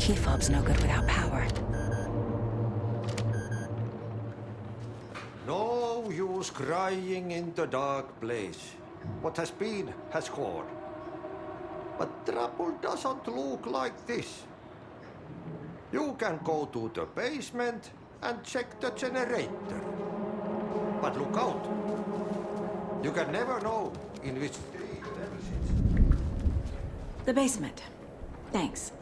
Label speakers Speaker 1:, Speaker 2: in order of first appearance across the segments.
Speaker 1: Key fob's no good without power.
Speaker 2: No use crying in the dark place. What has been has gone. But trouble doesn't look like this. You can go to the basement and check the generator. But look out. You can never know in which state it ever sits.
Speaker 1: The basement. Thanks.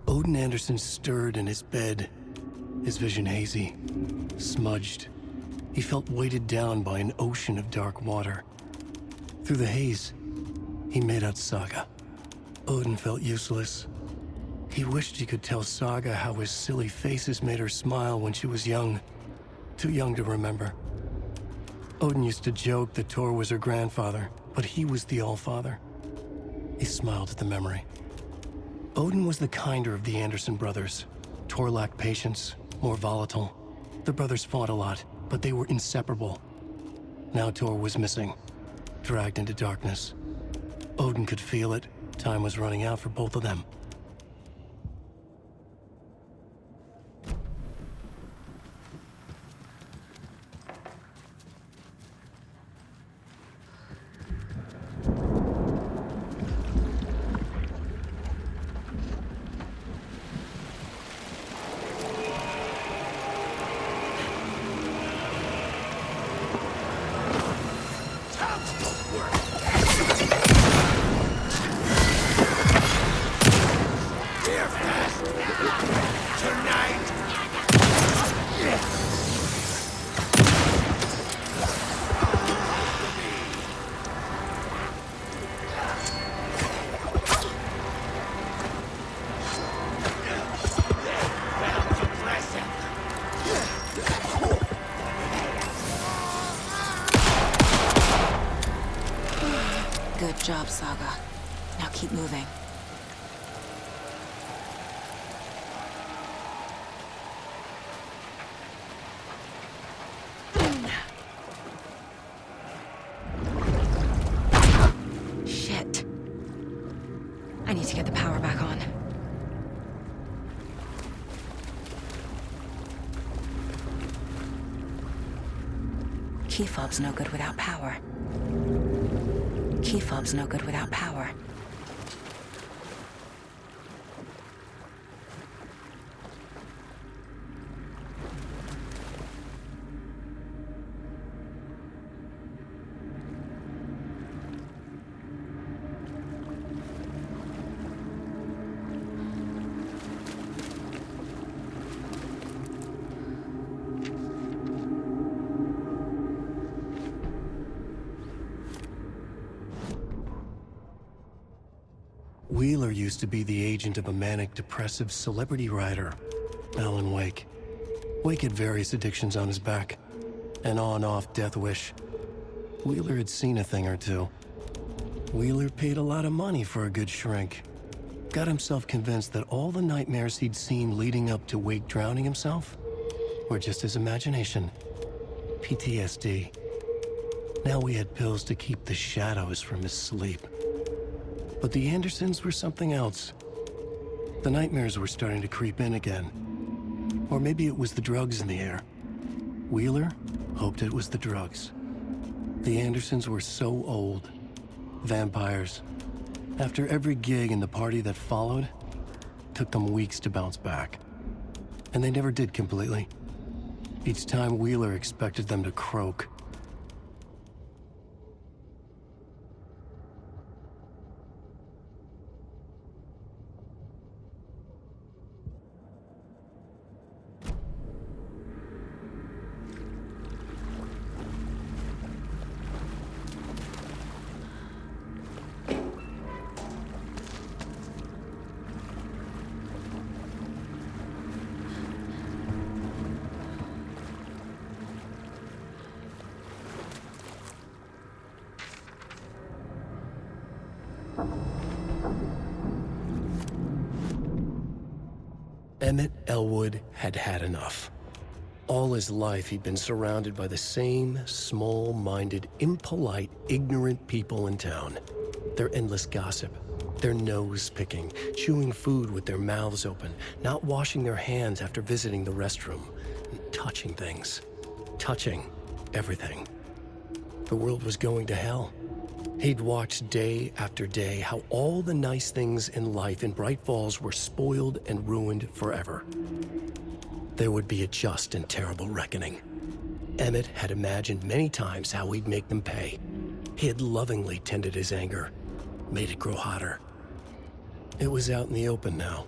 Speaker 3: Odin Anderson stirred in his bed, his vision hazy, smudged. He felt weighted down by an ocean of dark water. Through the haze, he made out Saga. Odin felt useless. He wished he could tell Saga how his silly faces made her smile when she was young, too young to remember. Odin used to joke that Tor was her grandfather, but he was the Allfather. He smiled at the memory. Odin was the kinder of the Anderson brothers. Tor lacked patience, more volatile. The brothers fought a lot, but they were inseparable. Now Tor was missing, dragged into darkness. Odin could feel it. Time was running out for both of them.
Speaker 1: Good job, Saga. Now keep moving. Shit. I need to get the power back on. Key fob's no good without power. Key fob's no good without power.
Speaker 3: Wheeler used to be the agent of a manic-depressive celebrity writer, Alan Wake. Wake had various addictions on his back, an on-off death wish. Wheeler had seen a thing or two. Wheeler paid a lot of money for a good shrink. Got himself convinced that all the nightmares he'd seen leading up to Wake drowning himself were just his imagination. PTSD. Now he had pills to keep the shadows from his sleep. But the Andersons were something else. The nightmares were starting to creep in again. Or maybe it was the drugs in the air. Wheeler hoped it was the drugs. The Andersons were so old. Vampires. After every gig and the party that followed, took them weeks to bounce back. And they never did completely. Each time Wheeler expected them to croak. Emmett Elwood had had enough. All his life, he'd been surrounded by the same small-minded, impolite, ignorant people in town. Their endless gossip, their nose-picking, chewing food with their mouths open, not washing their hands after visiting the restroom, and touching things. Touching everything. The world was going to hell. He'd watched day after day how all the nice things in life in Bright Falls were spoiled and ruined forever. There would be a just and terrible reckoning. Emmett had imagined many times how he'd make them pay. He had lovingly tended his anger, made it grow hotter. It was out in the open now.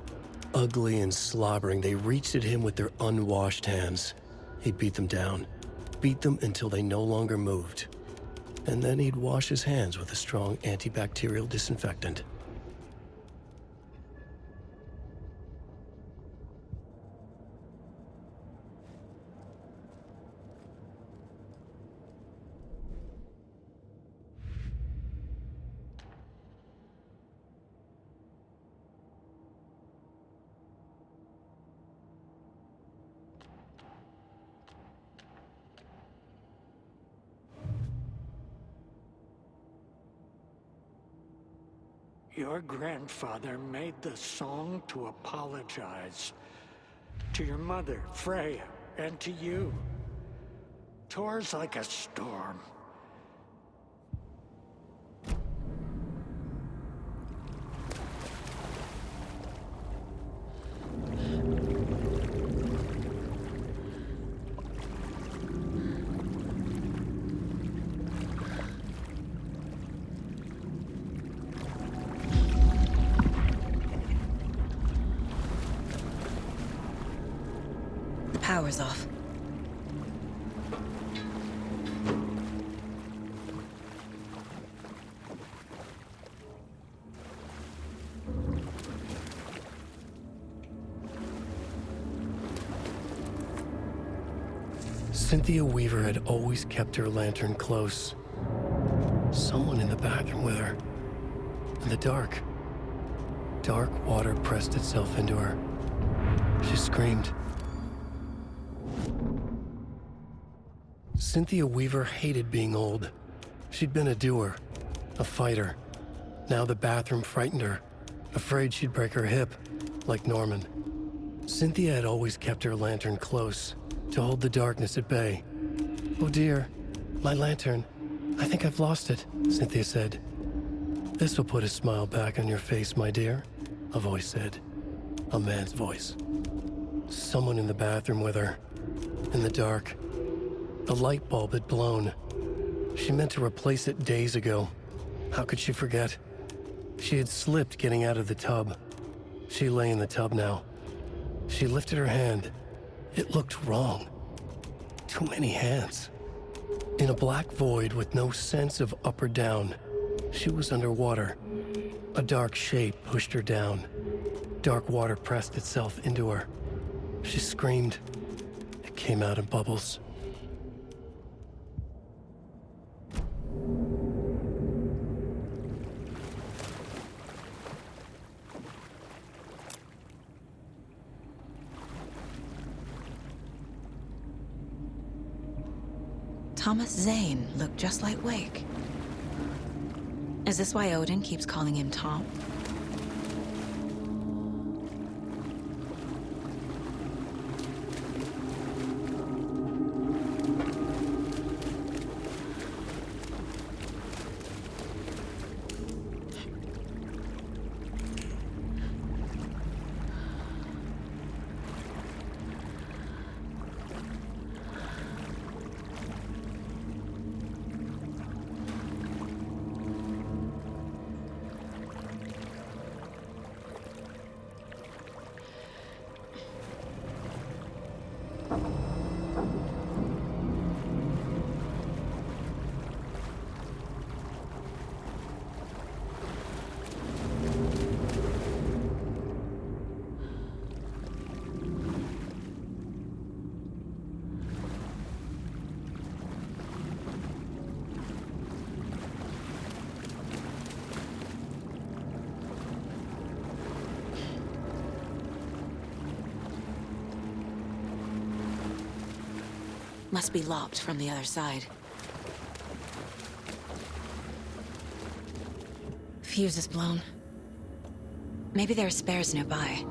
Speaker 3: Ugly and slobbering, they reached at him with their unwashed hands. He'd beat them down, beat them until they no longer moved. And then he'd wash his hands with a strong antibacterial disinfectant.
Speaker 4: Your grandfather made the song to apologize. To your mother, Freya, and to you. Tor's like a storm.
Speaker 1: Power's off.
Speaker 3: Cynthia Weaver had always kept her lantern close. Someone in the bathroom with her. In the dark. Dark water pressed itself into her. She screamed. Cynthia Weaver hated being old. She'd been a doer, a fighter. Now the bathroom frightened her, afraid she'd break her hip, like Norman. Cynthia had always kept her lantern close, to hold the darkness at bay. "Oh dear, my lantern. I think I've lost it," Cynthia said. "This will put a smile back on your face, my dear," a voice said. A man's voice. Someone in the bathroom with her. In the dark. The light bulb had blown. She meant to replace it days ago. How could she forget? She had slipped getting out of the tub. She lay in the tub now. She lifted her hand. It looked wrong. Too many hands. In a black void with no sense of up or down, she was underwater. A dark shape pushed her down. Dark water pressed itself into her. She screamed. It came out in bubbles.
Speaker 1: Thomas Zane looked just like Wake. Is this why Odin keeps calling him Tom? Must be locked from the other side. Fuse is blown. Maybe there are spares nearby.